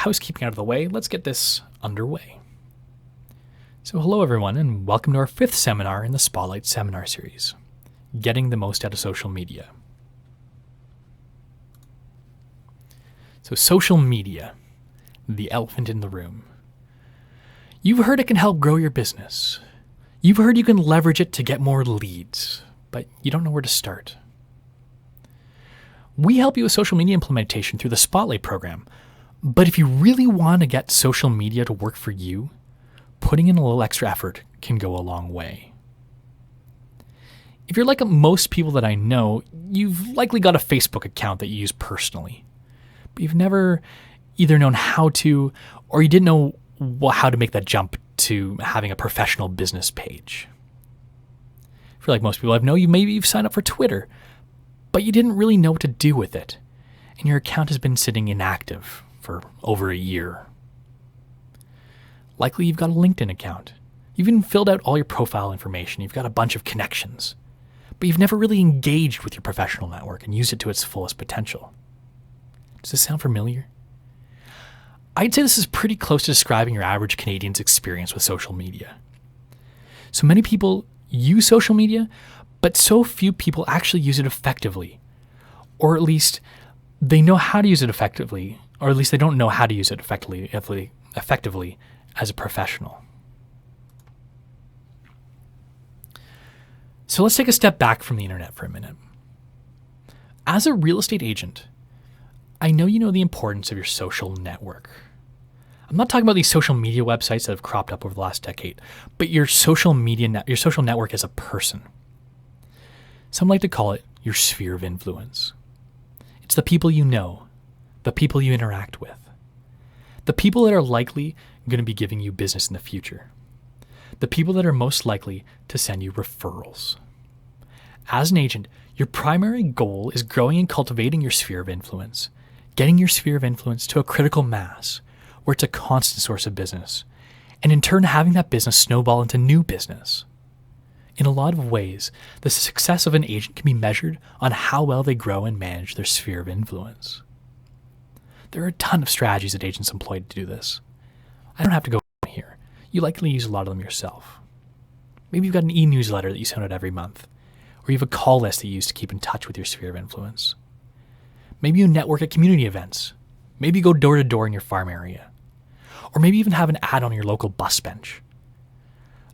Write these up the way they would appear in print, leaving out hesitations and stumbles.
housekeeping out of the way, let's get this underway. So hello everyone, and welcome to our 5th seminar in the Spotlight Seminar Series, Getting the Most Out of Social Media. So social media, the elephant in the room. You've heard it can help grow your business. You've heard you can leverage it to get more leads, but you don't know where to start. We help you with social media implementation through the Spotlight program, but if you really want to get social media to work for you, putting in a little extra effort can go a long way. If you're like most people that I know, you've likely got a Facebook account that you use personally, but you've never either known how to, or you didn't know how to make that jump to having a professional business page. For like most people I know, you've signed up for Twitter, but you didn't really know what to do with it, and your account has been sitting inactive for over a year. Likely you've got a LinkedIn account. You've even filled out all your profile information. You've got a bunch of connections, but you've never really engaged with your professional network and used it to its fullest potential. Does this sound familiar? I'd say this is pretty close to describing your average Canadian's experience with social media. So many people use social media, but so few people actually use it effectively. Or at least they know how to use it effectively, or at least they don't know how to use it effectively as a professional. So let's take a step back from the internet for a minute. As a real estate agent, I know you know the importance of your social network. I'm not talking about these social media websites that have cropped up over the last decade, but your social network as a person. Some like to call it your sphere of influence. It's the people you know, the people you interact with, the people that are likely going to be giving you business in the future, the people that are most likely to send you referrals. As an agent, your primary goal is growing and cultivating your sphere of influence, getting your sphere of influence to a critical mass where it's a constant source of business, and in turn having that business snowball into new business. In a lot of ways, the success of an agent can be measured on how well they grow and manage their sphere of influence. There are a ton of strategies that agents employ to do this. I don't have to go here. You likely use a lot of them yourself. Maybe you've got an e-newsletter that you send out every month, or you have a call list that you use to keep in touch with your sphere of influence. Maybe you network at community events. Maybe you go door to door in your farm area. Or maybe even have an ad on your local bus bench.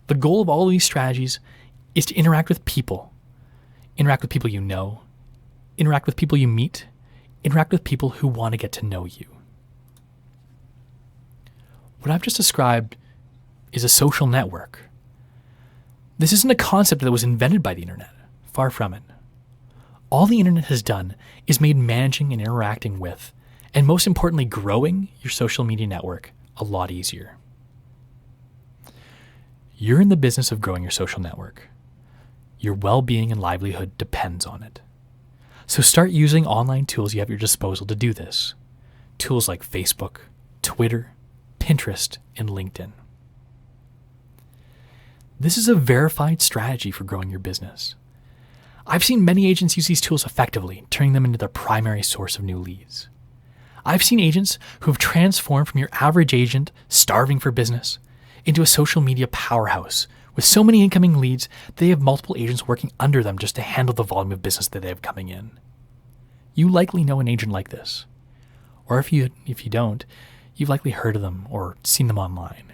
The goal of all of these strategies is to interact with people you know, interact with people you meet, interact with people who want to get to know you. What I've just described is a social network. This isn't a concept that was invented by the internet. Far from it. All the internet has done is made managing and interacting with, and most importantly, growing your social media network a lot easier. You're in the business of growing your social network. Your well-being and livelihood depends on it. So start using online tools you have at your disposal to do this. Tools like Facebook, Twitter, Pinterest, and LinkedIn. This is a verified strategy for growing your business. I've seen many agents use these tools effectively, turning them into their primary source of new leads. I've seen agents who have transformed from your average agent starving for business into a social media powerhouse with so many incoming leads that they have multiple agents working under them just to handle the volume of business that they have coming in. You likely know an agent like this. Or if you don't, you've likely heard of them or seen them online.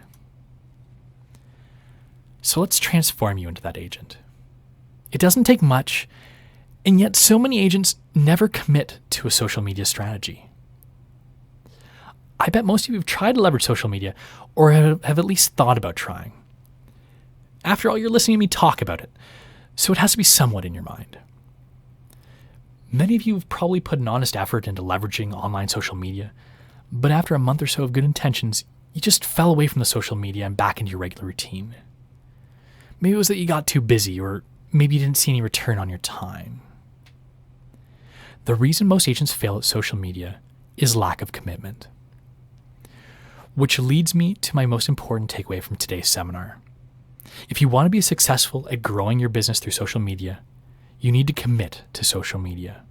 So let's transform you into that agent. It doesn't take much, and yet so many agents never commit to a social media strategy. I bet most of you have tried to leverage social media or have at least thought about trying. After all, you're listening to me talk about it, so it has to be somewhat in your mind. Many of you have probably put an honest effort into leveraging online social media, but after a month or so of good intentions, you just fell away from the social media and back into your regular routine. Maybe it was that you got too busy, or maybe you didn't see any return on your time. The reason most agents fail at social media is lack of commitment. Which leads me to my most important takeaway from today's seminar. If you want to be successful at growing your business through social media, you need to commit to social media.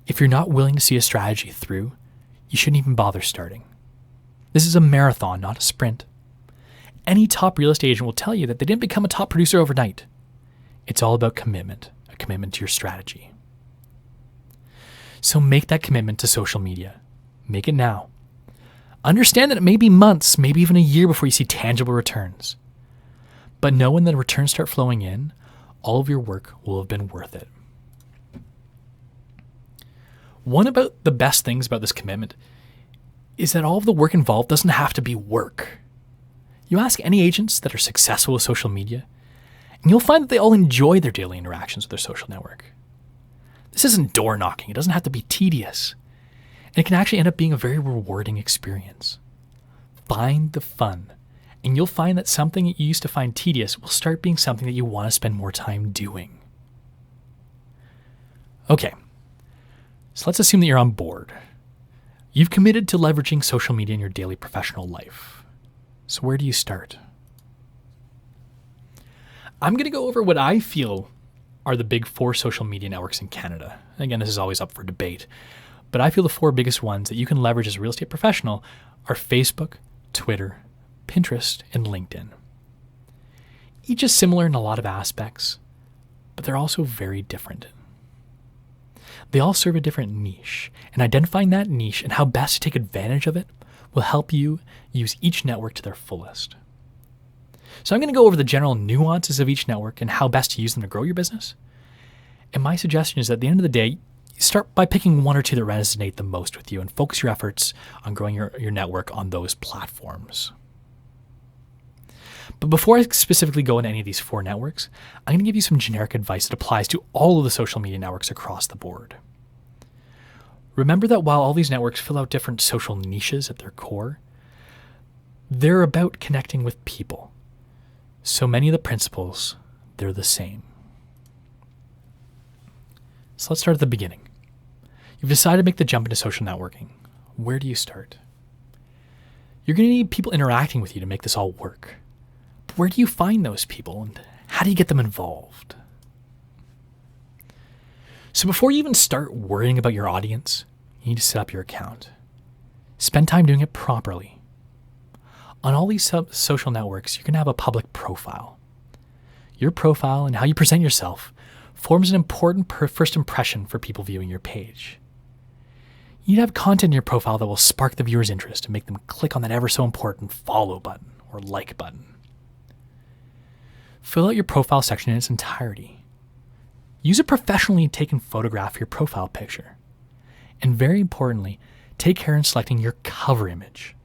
If you're not willing to see a strategy through, you shouldn't even bother starting. This is a marathon, not a sprint. Any top real estate agent will tell you that they didn't become a top producer overnight. It's all about commitment, a commitment to your strategy. So make that commitment to social media. Make it now. Understand that it may be months, maybe even a year before you see tangible returns. But know when the returns start flowing in, all of your work will have been worth it. One about the best things about this commitment is that all of the work involved doesn't have to be work. You ask any agents that are successful with social media, and you'll find that they all enjoy their daily interactions with their social network. This isn't door knocking. It doesn't have to be tedious. And it can actually end up being a very rewarding experience. Find the fun, and you'll find that something that you used to find tedious will start being something that you want to spend more time doing. Okay, so let's assume that you're on board. You've committed to leveraging social media in your daily professional life. So where do you start? I'm going to go over what I feel are the big 4 social media networks in Canada. Again, this is always up for debate, but I feel the 4 biggest ones that you can leverage as a real estate professional are Facebook, Twitter, Pinterest, and LinkedIn. Each is similar in a lot of aspects, but they're also very different. They all serve a different niche, and identifying that niche and how best to take advantage of it will help you use each network to their fullest. So I'm going to go over the general nuances of each network and how best to use them to grow your business. And my suggestion is that at the end of the day, start by picking 1 or 2 that resonate the most with you and focus your efforts on growing your network on those platforms. But before I specifically go into any of these 4 networks, I'm going to give you some generic advice that applies to all of the social media networks across the board. Remember that while all these networks fill out different social niches at their core, they're about connecting with people. So many of the principles, they're the same. So let's start at the beginning. You've decided to make the jump into social networking. Where do you start? You're going to need people interacting with you to make this all work. But where do you find those people and how do you get them involved? So before you even start worrying about your audience, you need to set up your account. Spend time doing it properly. On all these social networks, you're going to have a public profile. Your profile and how you present yourself forms an important first impression for people viewing your page. You need to have content in your profile that will spark the viewer's interest and make them click on that ever so important follow button or like button. Fill out your profile section in its entirety. Use a professionally taken photograph for your profile picture. And very importantly, take care in selecting your cover image.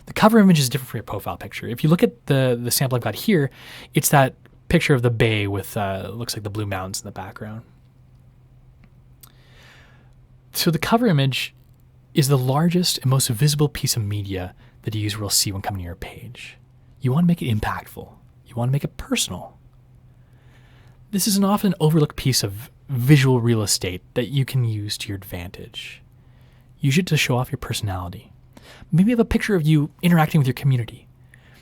The cover image is different from your profile picture. If you look at the sample I've got here, it's that picture of the bay with looks like the blue mountains in the background. So the cover image is the largest and most visible piece of media that a user will see when coming to your page. You want to make it impactful. You want to make it personal. This is an often overlooked piece of visual real estate that you can use to your advantage. Use it to show off your personality. Maybe have a picture of you interacting with your community.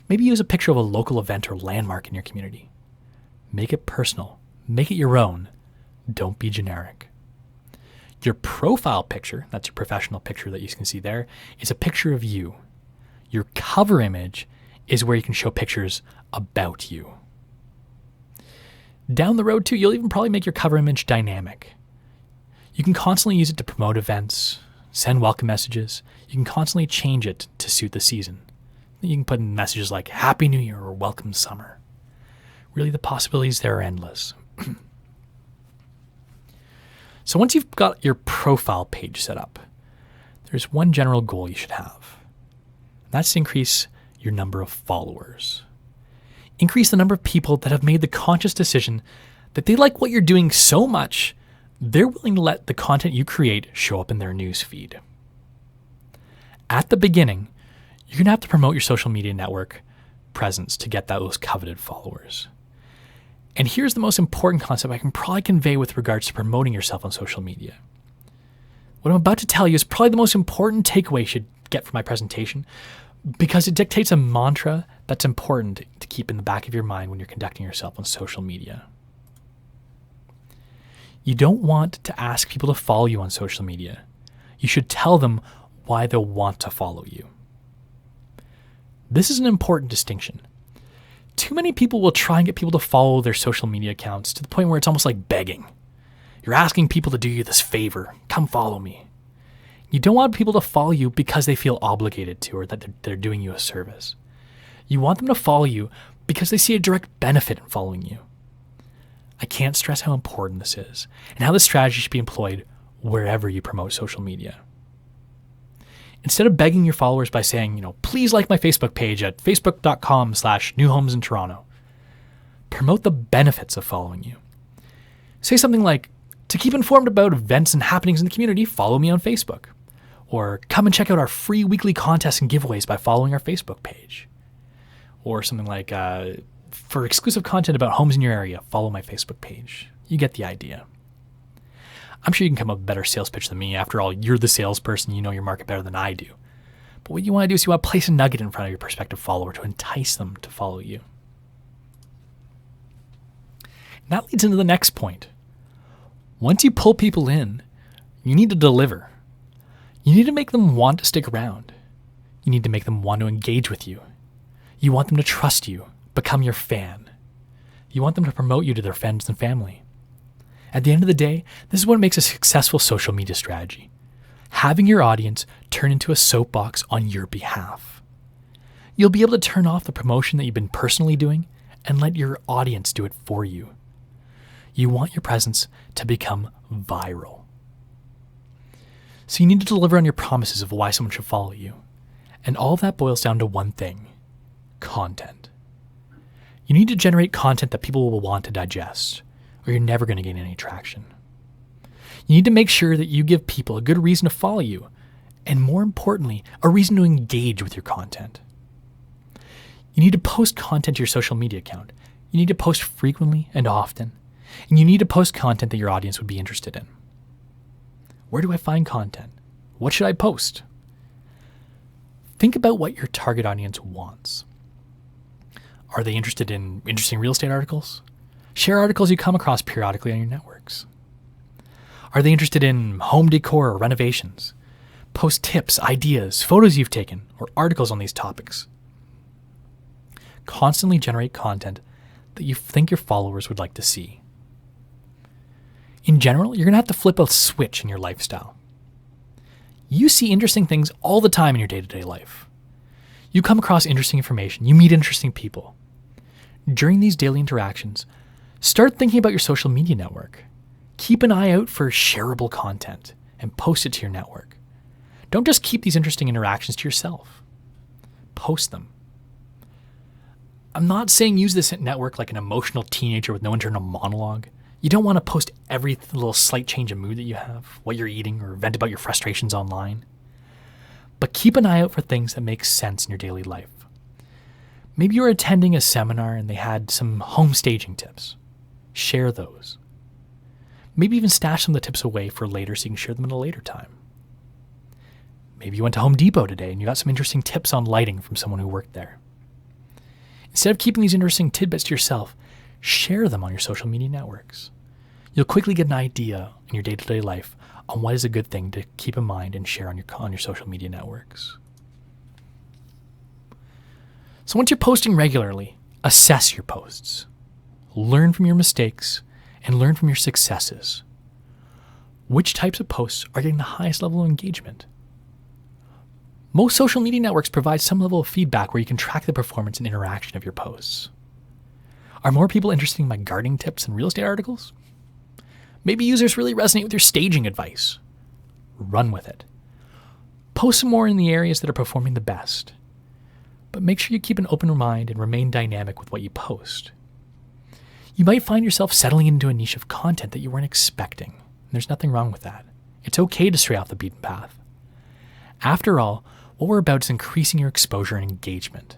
Maybe use a picture of a local event or landmark in your community. Make it personal. Make it your own. Don't be generic. Your profile picture, that's your professional picture that you can see there, is a picture of you. Your cover image is where you can show pictures about you. Down the road too, you'll even probably make your cover image dynamic. You can constantly use it to promote events, send welcome messages. You can constantly change it to suit the season. You can put in messages like Happy New Year or Welcome Summer. Really, the possibilities there are endless. So once you've got your profile page set up, there's one general goal you should have. And that's to increase your number of followers. Increase the number of people that have made the conscious decision that they like what you're doing so much, they're willing to let the content you create show up in their news feed. At the beginning, you're going to have to promote your social media network presence to get those coveted followers. And here's the most important concept I can probably convey with regards to promoting yourself on social media. What I'm about to tell you is probably the most important takeaway you should get from my presentation because it dictates a mantra that's important to keep in the back of your mind when you're conducting yourself on social media. You don't want to ask people to follow you on social media. You should tell them why they'll want to follow you. This is an important distinction. Too many people will try and get people to follow their social media accounts to the point where it's almost like begging. You're asking people to do you this favor. Come follow me. You don't want people to follow you because they feel obligated to or that they're doing you a service. You want them to follow you because they see a direct benefit in following you. I can't stress how important this is and how this strategy should be employed wherever you promote social media. Instead of begging your followers by saying, please like my Facebook page at facebook.com/newhomesintoronto, promote the benefits of following you. Say something like, to keep informed about events and happenings in the community, follow me on Facebook. Or come and check out our free weekly contests and giveaways by following our Facebook page. Or something like, for exclusive content about homes in your area, follow my Facebook page. You get the idea. I'm sure you can come up with a better sales pitch than me. After all, you're the salesperson. You know your market better than I do. But what you want to do is you want to place a nugget in front of your prospective follower to entice them to follow you. And that leads into the next point. Once you pull people in, you need to deliver. You need to make them want to stick around. You need to make them want to engage with you. You want them to trust you, become your fan. You want them to promote you to their friends and family. At the end of the day, this is what makes a successful social media strategy. Having your audience turn into a soapbox on your behalf. You'll be able to turn off the promotion that you've been personally doing and let your audience do it for you. You want your presence to become viral. So you need to deliver on your promises of why someone should follow you. And all of that boils down to one thing: content. You need to generate content that people will want to digest, or you're never going to gain any traction. You need to make sure that you give people a good reason to follow you, and more importantly, a reason to engage with your content. You need to post content to your social media account. You need to post frequently and often, and you need to post content that your audience would be interested in. Where do I find content? What should I post? Think about what your target audience wants. Are they interested in interesting real estate articles? Share articles you come across periodically on your networks. Are they interested in home decor or renovations? Post tips, ideas, photos you've taken, or articles on these topics. Constantly generate content that you think your followers would like to see. In general, you're going to have to flip a switch in your lifestyle. You see interesting things all the time in your day-to-day life. You come across interesting information. You meet interesting people. During these daily interactions, start thinking about your social media network. Keep an eye out for shareable content and post it to your network. Don't just keep these interesting interactions to yourself. Post them. I'm not saying use this network like an emotional teenager with no internal monologue. You don't want to post every little slight change of mood that you have, what you're eating, or vent about your frustrations online. But keep an eye out for things that make sense in your daily life. Maybe you were attending a seminar and they had some home staging tips. Share those. Maybe even stash some of the tips away for later so you can share them at a later time. Maybe you went to Home Depot today and you got some interesting tips on lighting from someone who worked there. Instead of keeping these interesting tidbits to yourself, share them on your social media networks. You'll quickly get an idea in your day-to-day life on what is a good thing to keep in mind and share on your social media networks. So once you're posting regularly, assess your posts. Learn from your mistakes and learn from your successes. Which types of posts are getting the highest level of engagement? Most social media networks provide some level of feedback where you can track the performance and interaction of your posts. Are more people interested in my gardening tips and real estate articles? Maybe users really resonate with your staging advice. Run with it. Post some more in the areas that are performing the best. But make sure you keep an open mind and remain dynamic with what you post. You might find yourself settling into a niche of content that you weren't expecting. And there's nothing wrong with that. It's okay to stray off the beaten path. After all, what we're about is increasing your exposure and engagement.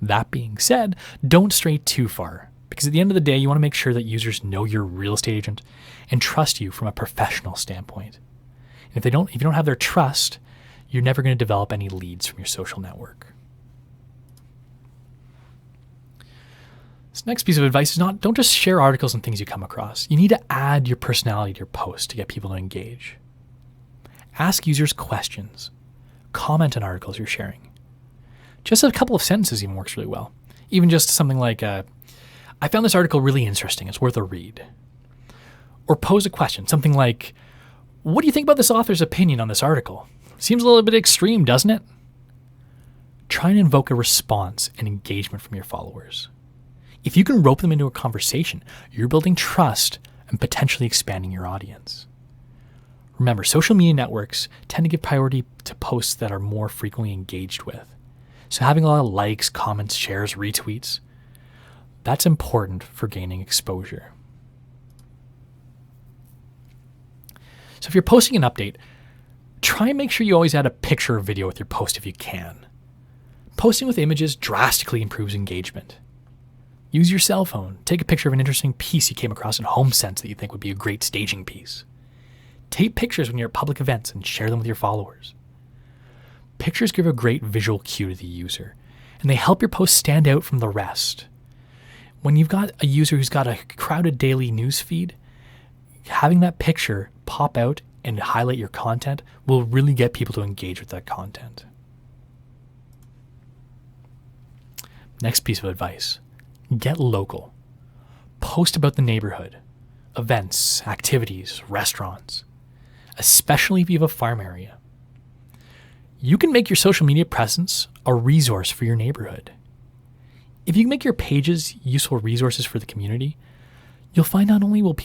That being said, don't stray too far, because at the end of the day, you want to make sure that users know you're a real estate agent and trust you from a professional standpoint. And if you don't have their trust, you're never going to develop any leads from your social network. This next piece of advice is don't just share articles and things you come across. You need to add your personality to your post to get people to engage. Ask users questions. Comment on articles you're sharing. Just a couple of sentences even works really well. Even just something like, I found this article really interesting. It's worth a read. Or pose a question, something like, what do you think about this author's opinion on this article? Seems a little bit extreme, doesn't it? Try and invoke a response and engagement from your followers. If you can rope them into a conversation, you're building trust and potentially expanding your audience. Remember, social media networks tend to give priority to posts that are more frequently engaged with. So having a lot of likes, comments, shares, retweets, that's important for gaining exposure. So if you're posting an update, try and make sure you always add a picture or video with your post if you can. Posting with images drastically improves engagement. Use your cell phone. Take a picture of an interesting piece you came across in HomeSense that you think would be a great staging piece. Take pictures when you're at public events and share them with your followers. Pictures give a great visual cue to the user, and they help your post stand out from the rest. When you've got a user who's got a crowded daily news feed, having that picture pop out and highlight your content will really get people to engage with that content. Next piece of advice, get local. Post about the neighborhood, events, activities, restaurants, especially if you have a farm area. You can make your social media presence a resource for your neighborhood. If you can make your pages useful resources for the community, you'll find not only will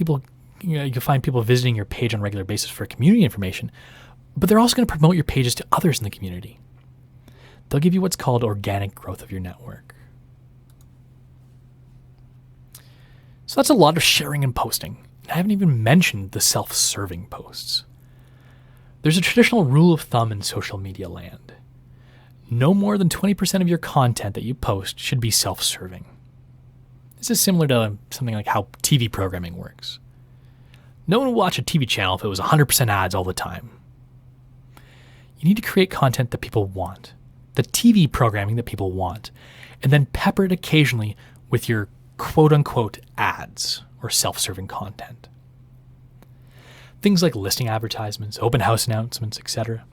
you'll find people visiting your page on a regular basis for community information, but they're also going to promote your pages to others in the community. They'll give you what's called organic growth of your network. So that's a lot of sharing and posting. I haven't even mentioned the self-serving posts. There's a traditional rule of thumb in social media land. No more than 20% of your content that you post should be self-serving. This is similar to something like how TV programming works. No one will watch a TV channel if it was 100% ads all the time. You need to create content that people want, the TV programming that people want, and then pepper it occasionally with your quote-unquote ads or self-serving content. Things like listing advertisements, open house announcements, etc.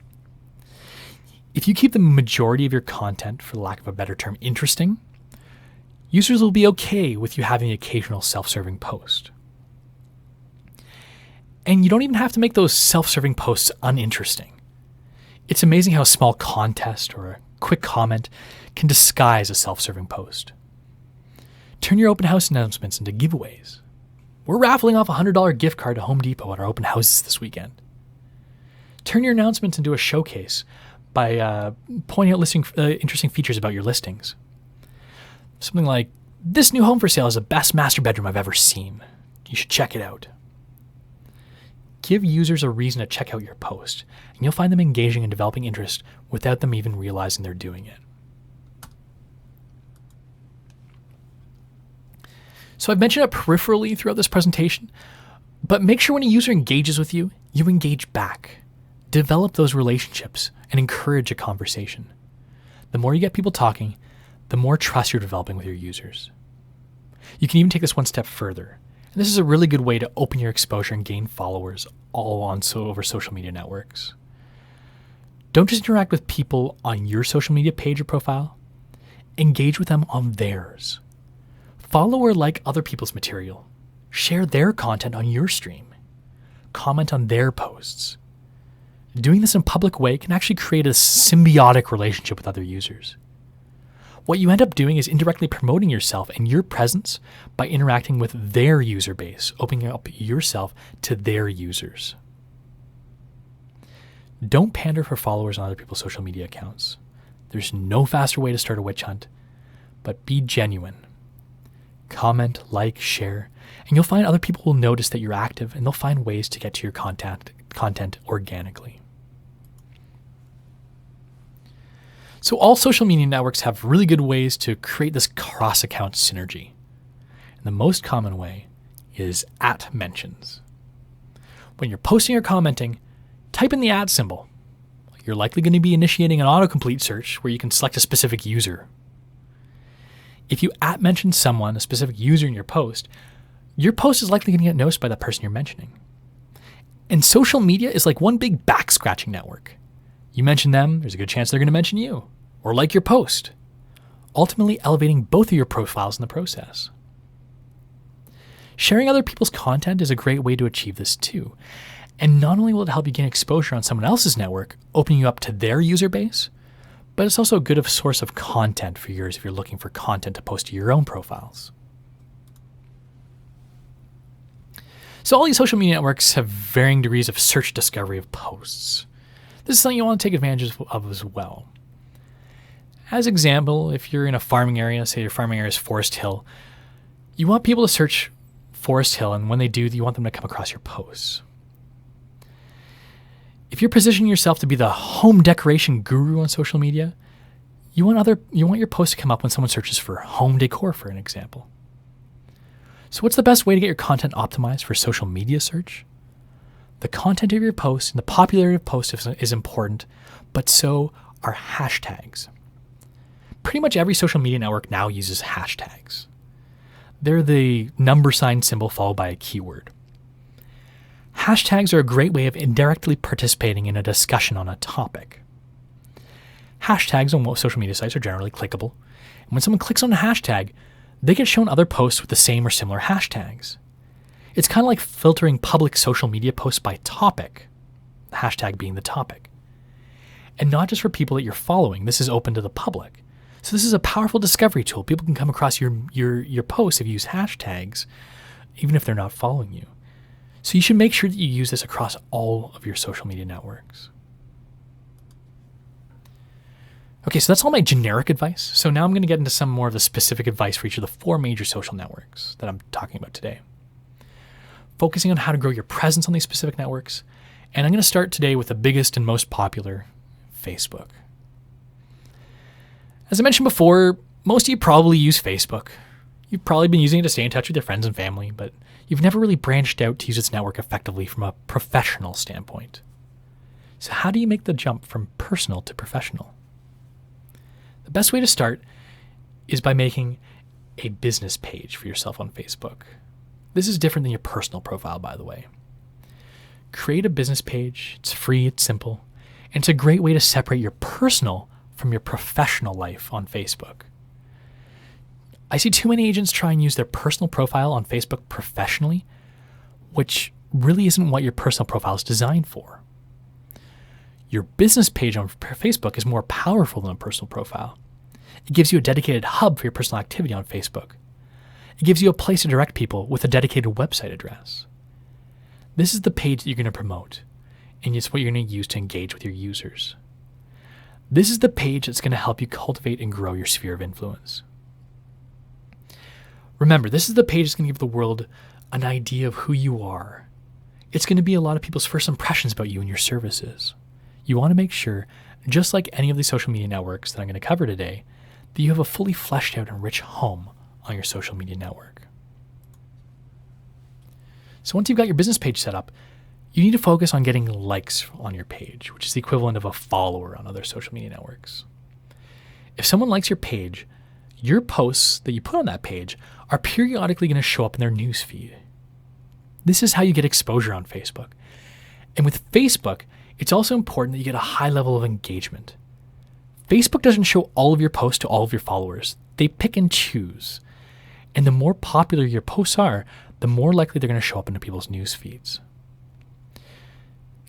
If you keep the majority of your content, for the lack of a better term, interesting, users will be okay with you having the occasional self-serving post. And you don't even have to make those self-serving posts uninteresting. It's amazing how a small contest or a quick comment can disguise a self-serving post. Turn your open house announcements into giveaways. We're raffling off a $100 gift card to Home Depot at our open houses this weekend. Turn your announcements into a showcase by pointing out interesting features about your listings. Something like, this new home for sale is the best master bedroom I've ever seen. You should check it out. Give users a reason to check out your post, and you'll find them engaging and developing interest without them even realizing they're doing it. So I've mentioned it peripherally throughout this presentation, but make sure when a user engages with you, you engage back. Develop those relationships and encourage a conversation. The more you get people talking, the more trust you're developing with your users. You can even take this one step further. And this is a really good way to open your exposure and gain followers all over social media networks. Don't just interact with people on your social media page or profile. Engage with them on theirs. Follow or like other people's material. Share their content on your stream. Comment on their posts. Doing this in a public way can actually create a symbiotic relationship with other users. What you end up doing is indirectly promoting yourself and your presence by interacting with their user base, opening up yourself to their users. Don't pander for followers on other people's social media accounts. There's no faster way to start a witch hunt, but be genuine. Comment, like, share, and you'll find other people will notice that you're active and they'll find ways to get to your content organically. So all social media networks have really good ways to create this cross-account synergy. And the most common way is @mentions. When you're posting or commenting, type in the @ symbol. You're likely going to be initiating an autocomplete search where you can select a specific user. If you @mention someone, a specific user in your post is likely going to get noticed by that person you're mentioning. And social media is like one big back scratching network. You mention them, there's a good chance they're going to mention you or like your post, ultimately elevating both of your profiles in the process. Sharing other people's content is a great way to achieve this too. And not only will it help you gain exposure on someone else's network, opening you up to their user base, but it's also a good source of content for yours if you're looking for content to post to your own profiles. So all these social media networks have varying degrees of search discovery of posts. This is something you want to take advantage of as well. As example, if you're in a farming area, say your farming area is Forest Hill, you want people to search Forest Hill, and when they do, you want them to come across your posts. If you're positioning yourself to be the home decoration guru on social media, you want your post to come up when someone searches for home decor, for an example. So what's the best way to get your content optimized for social media search? The content of your post and the popularity of posts is important, but so are hashtags. Pretty much every social media network now uses hashtags. They're the number sign symbol followed by a keyword. Hashtags are a great way of indirectly participating in a discussion on a topic. Hashtags on most social media sites are generally clickable, and when someone clicks on a hashtag, they get shown other posts with the same or similar hashtags. It's kind of like filtering public social media posts by topic, the hashtag being the topic. And not just for people that you're following, this is open to the public. So this is a powerful discovery tool. People can come across your posts if you use hashtags, even if they're not following you. So you should make sure that you use this across all of your social media networks. Okay, so that's all my generic advice. So now I'm going to get into some more of the specific advice for each of the 4 major social networks that I'm talking about today. Focusing on how to grow your presence on these specific networks. And I'm going to start today with the biggest and most popular, Facebook. As I mentioned before, most of you probably use Facebook. You've probably been using it to stay in touch with your friends and family, but you've never really branched out to use its network effectively from a professional standpoint. So how do you make the jump from personal to professional? The best way to start is by making a business page for yourself on Facebook. This is different than your personal profile, by the way. Create a business page. It's free, it's simple, and it's a great way to separate your personal from your professional life on Facebook. I see too many agents try and use their personal profile on Facebook professionally, which really isn't what your personal profile is designed for. Your business page on Facebook is more powerful than a personal profile. It gives you a dedicated hub for your personal activity on Facebook. It gives you a place to direct people with a dedicated website address. This is the page that you're going to promote, and it's what you're going to use to engage with your users. This is the page that's going to help you cultivate and grow your sphere of influence. Remember, this is the page that's going to give the world an idea of who you are. It's going to be a lot of people's first impressions about you and your services. You want to make sure, just like any of the social media networks that I'm going to cover today, that you have a fully fleshed out and rich home on your social media network. So once you've got your business page set up, you need to focus on getting likes on your page, which is the equivalent of a follower on other social media networks. If someone likes your page, your posts that you put on that page are periodically going to show up in their newsfeed. This is how you get exposure on Facebook. And with Facebook, it's also important that you get a high level of engagement. Facebook doesn't show all of your posts to all of your followers. They pick and choose. And the more popular your posts are, the more likely they're going to show up into people's news feeds.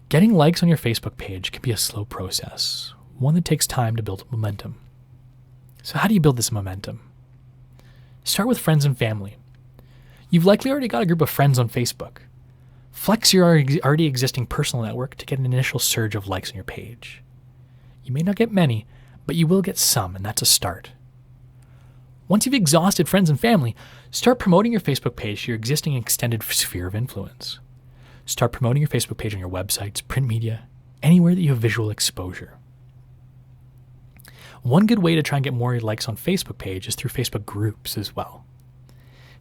Getting likes on your Facebook page can be a slow process, one that takes time to build momentum. So how do you build this momentum? Start with friends and family. You've likely already got a group of friends on Facebook. Flex your already existing personal network to get an initial surge of likes on your page. You may not get many, but you will get some, and that's a start. Once you've exhausted friends and family, start promoting your Facebook page to your existing extended sphere of influence. Start promoting your Facebook page on your websites, print media, anywhere that you have visual exposure. One good way to try and get more likes on Facebook page is through Facebook groups as well.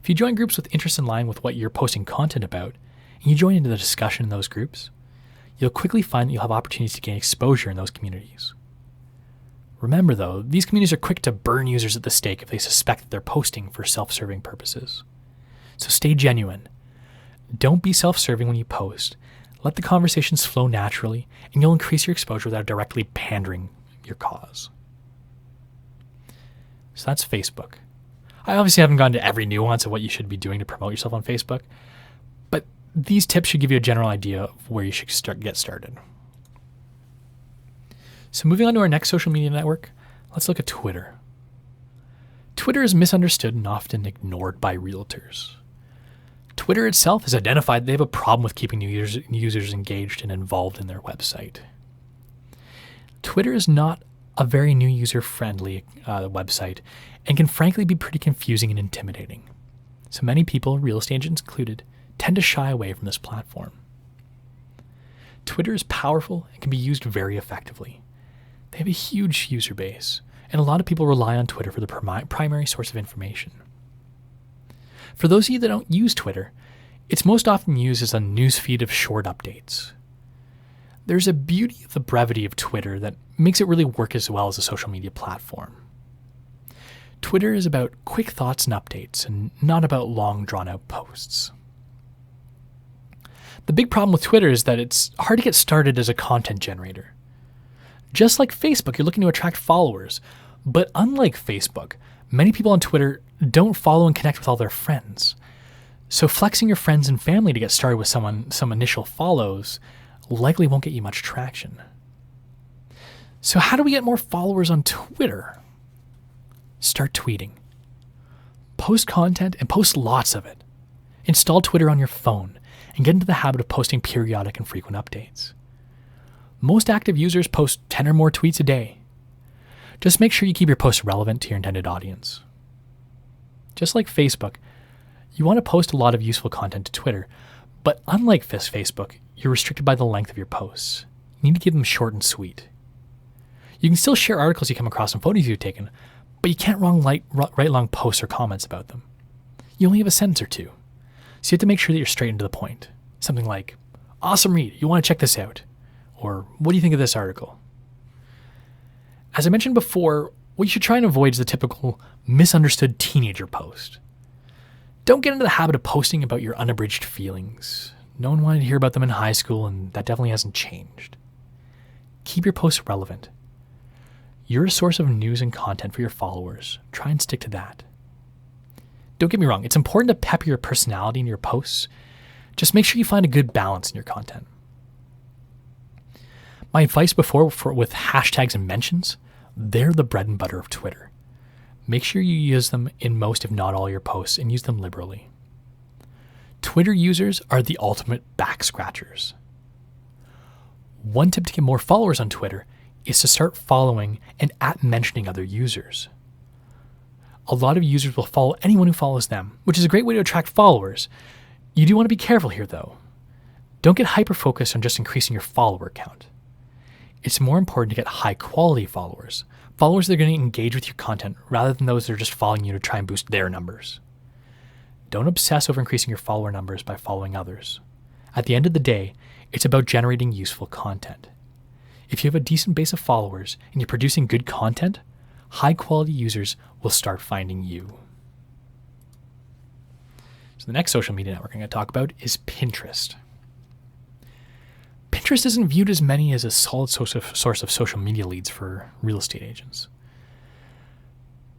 If you join groups with interests in line with what you're posting content about, and you join into the discussion in those groups, you'll quickly find that you'll have opportunities to gain exposure in those communities. Remember though, these communities are quick to burn users at the stake if they suspect that they're posting for self-serving purposes. So stay genuine. Don't be self-serving when you post. Let the conversations flow naturally, and you'll increase your exposure without directly pandering your cause. So that's Facebook. I obviously haven't gone to every nuance of what you should be doing to promote yourself on Facebook, but these tips should give you a general idea of where you should get started. So moving on to our next social media network, let's look at Twitter. Twitter is misunderstood and often ignored by realtors. Twitter itself has identified they have a problem with keeping new users engaged and involved in their website. Twitter is not a very new user-friendly website and can frankly be pretty confusing and intimidating. So many people, real estate agents included, tend to shy away from this platform. Twitter is powerful and can be used very effectively. They have a huge user base, and a lot of people rely on Twitter for the primary source of information. For those of you that don't use Twitter, it's most often used as a newsfeed of short updates. There's a beauty of the brevity of Twitter that makes it really work as well as a social media platform. Twitter is about quick thoughts and updates, and not about long, drawn-out posts. The big problem with Twitter is that it's hard to get started as a content generator. Just like Facebook, you're looking to attract followers, but unlike Facebook, many people on Twitter don't follow and connect with all their friends. So flexing your friends and family to get started with some initial follows likely won't get you much traction. So how do we get more followers on Twitter? Start tweeting. Post content and post lots of it. Install Twitter on your phone and get into the habit of posting periodic and frequent updates. Most active users post 10 or more tweets a day. Just make sure you keep your posts relevant to your intended audience. Just like Facebook, you want to post a lot of useful content to Twitter, but unlike Facebook, you're restricted by the length of your posts. You need to keep them short and sweet. You can still share articles you come across and photos you've taken, but you can't write long posts or comments about them. You only have a sentence or two, so you have to make sure that you're straight and to the point. Something like, "Awesome read, you want to check this out," or "What do you think of this article?" As I mentioned before, what you should try and avoid is the typical misunderstood teenager post. Don't get into the habit of posting about your unabridged feelings. No one wanted to hear about them in high school, and that definitely hasn't changed. Keep your posts relevant. You're a source of news and content for your followers. Try and stick to that. Don't get me wrong, it's important to pepper your personality in your posts. Just make sure you find a good balance in your content. My advice before with hashtags and mentions, they're the bread and butter of Twitter. Make sure you use them in most, if not all, your posts and use them liberally. Twitter users are the ultimate back scratchers. One tip to get more followers on Twitter is to start following and @mentioning other users. A lot of users will follow anyone who follows them, which is a great way to attract followers. You do want to be careful here though. Don't get hyper-focused on just increasing your follower count. It's more important to get high-quality followers that are going to engage with your content rather than those that are just following you to try and boost their numbers. Don't obsess over increasing your follower numbers by following others. At the end of the day, it's about generating useful content. If you have a decent base of followers and you're producing good content, high-quality users will start finding you. So the next social media network I'm going to talk about is Pinterest. Pinterest isn't viewed as many as a solid source of social media leads for real estate agents.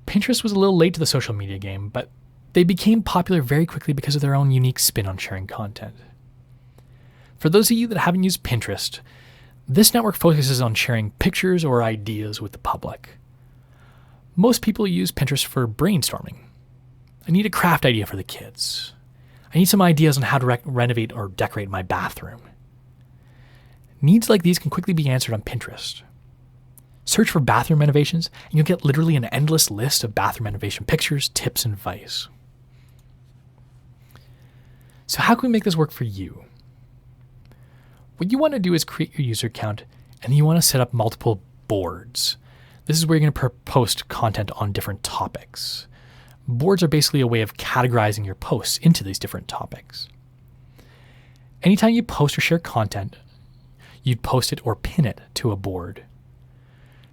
Pinterest was a little late to the social media game, but they became popular very quickly because of their own unique spin on sharing content. For those of you that haven't used Pinterest, this network focuses on sharing pictures or ideas with the public. Most people use Pinterest for brainstorming. I need a craft idea for the kids. I need some ideas on how to renovate or decorate my bathroom. Needs like these can quickly be answered on Pinterest. Search for bathroom renovations, and you'll get literally an endless list of bathroom renovation pictures, tips, and advice. So how can we make this work for you? What you want to do is create your user account, and then you want to set up multiple boards. This is where you're going to post content on different topics. Boards are basically a way of categorizing your posts into these different topics. Anytime you post or share content, you'd post it or pin it to a board.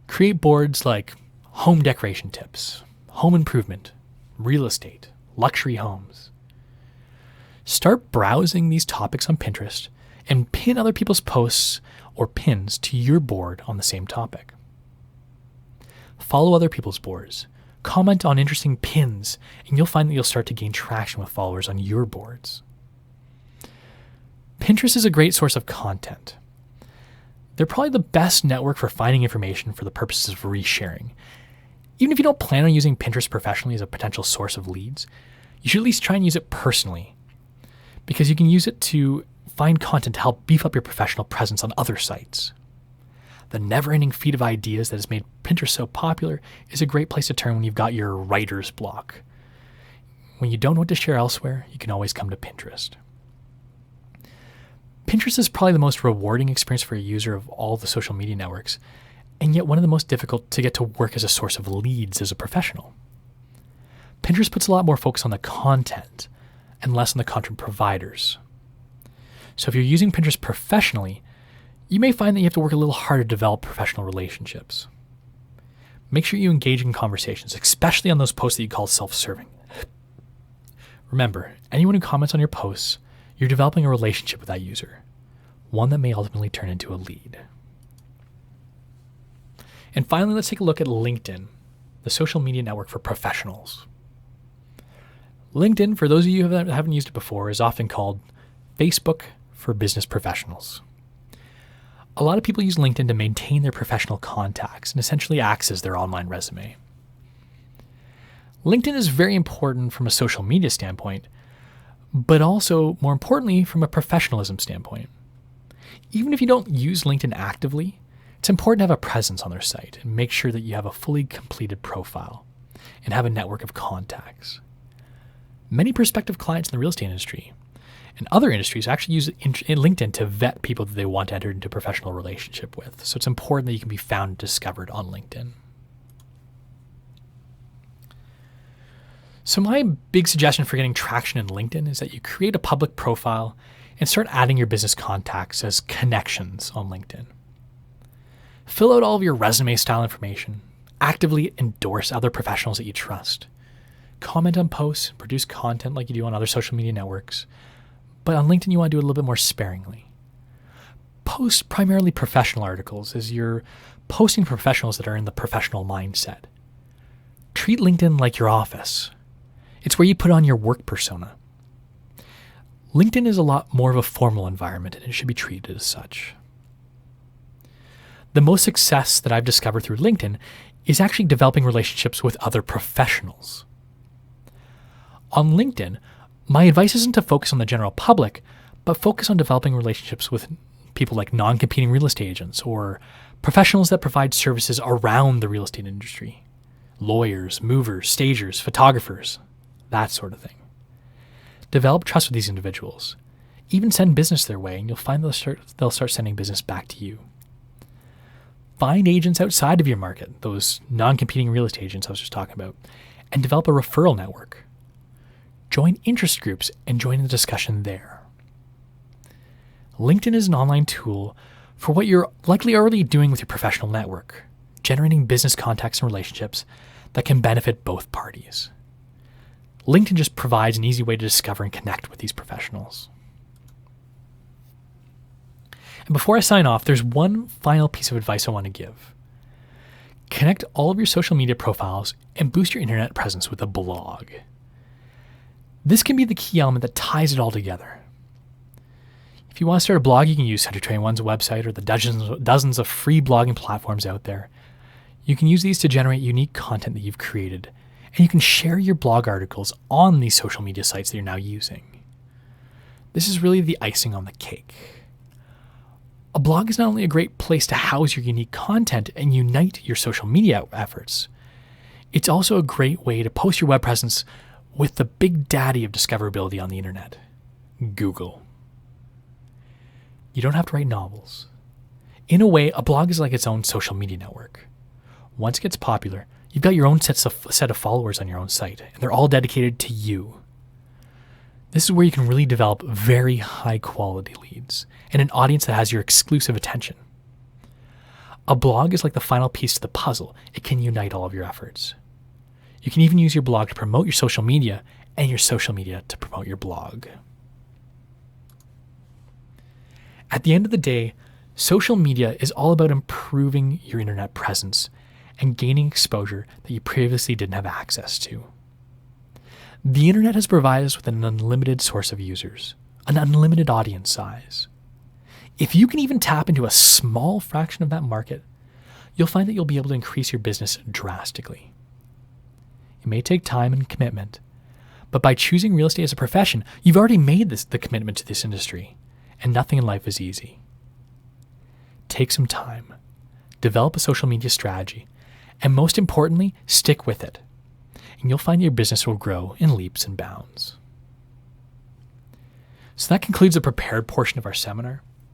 Create boards like home decoration tips, home improvement, real estate, luxury homes. Start browsing these topics on Pinterest and pin other people's posts or pins to your board on the same topic. Follow other people's boards, comment on interesting pins, and you'll find that you'll start to gain traction with followers on your boards. Pinterest is a great source of content. They're probably the best network for finding information for the purposes of resharing. Even if you don't plan on using Pinterest professionally as a potential source of leads, you should at least try and use it personally, because you can use it to find content to help beef up your professional presence on other sites. The never-ending feed of ideas that has made Pinterest so popular is a great place to turn when you've got your writer's block. When you don't know what to share elsewhere, you can always come to Pinterest. Pinterest is probably the most rewarding experience for a user of all the social media networks, and yet one of the most difficult to get to work as a source of leads as a professional. Pinterest puts a lot more focus on the content and less on the content providers. So if you're using Pinterest professionally, you may find that you have to work a little harder to develop professional relationships. Make sure you engage in conversations, especially on those posts that you call self-serving. Remember, anyone who comments on your posts, you're developing a relationship with that user, one that may ultimately turn into a lead. And finally, let's take a look at LinkedIn, the social media network for professionals. LinkedIn, for those of you who haven't used it before, is often called Facebook for business professionals. A lot of people use LinkedIn to maintain their professional contacts and essentially acts as their online resume. LinkedIn is very important from a social media standpoint, but also, more importantly, from a professionalism standpoint. Even if you don't use LinkedIn actively, it's important to have a presence on their site and make sure that you have a fully completed profile and have a network of contacts. Many prospective clients in the real estate industry and other industries actually use LinkedIn to vet people that they want to enter into a professional relationship with. So it's important that you can be found and discovered on LinkedIn. So my big suggestion for getting traction in LinkedIn is that you create a public profile and start adding your business contacts as connections on LinkedIn. Fill out all of your resume style information, actively endorse other professionals that you trust, comment on posts, produce content like you do on other social media networks, but on LinkedIn you want to do it a little bit more sparingly. Post primarily professional articles as you're posting to professionals that are in the professional mindset. Treat LinkedIn like your office. It's where you put on your work persona. LinkedIn is a lot more of a formal environment and it should be treated as such. The most success that I've discovered through LinkedIn is actually developing relationships with other professionals. On LinkedIn, my advice isn't to focus on the general public, but focus on developing relationships with people like non-competing real estate agents or professionals that provide services around the real estate industry. Lawyers, movers, stagers, photographers, that sort of thing. Develop trust with these individuals. Even send business their way, and you'll find they'll start sending business back to you. Find agents outside of your market, those non-competing real estate agents I was just talking about, and develop a referral network. Join interest groups and join the discussion there. LinkedIn is an online tool for what you're likely already doing with your professional network, generating business contacts and relationships that can benefit both parties. LinkedIn just provides an easy way to discover and connect with these professionals. And before I sign off, there's one final piece of advice I want to give. Connect all of your social media profiles and boost your internet presence with a blog. This can be the key element that ties it all together. If you want to start a blog, you can use Century 21's website or the dozens of free blogging platforms out there. You can use these to generate unique content that you've created, and you can share your blog articles on these social media sites that you're now using. This is really the icing on the cake. A blog is not only a great place to house your unique content and unite your social media efforts, it's also a great way to post your web presence with the big daddy of discoverability on the internet, Google. You don't have to write novels. In a way, a blog is like its own social media network. Once it gets popular, you've got your own set of followers on your own site, and they're all dedicated to you. This is where you can really develop very high quality leads and an audience that has your exclusive attention. A blog is like the final piece to the puzzle. It can unite all of your efforts. You can even use your blog to promote your social media and your social media to promote your blog. At the end of the day, social media is all about improving your internet presence and gaining exposure that you previously didn't have access to. The internet has provided us with an unlimited source of users, an unlimited audience size. If you can even tap into a small fraction of that market, you'll find that you'll be able to increase your business drastically. It may take time and commitment, but by choosing real estate as a profession, you've already made the commitment to this industry, and nothing in life is easy. Take some time, develop a social media strategy, and most importantly, stick with it, and you'll find your business will grow in leaps and bounds. So that concludes the prepared portion of our seminar.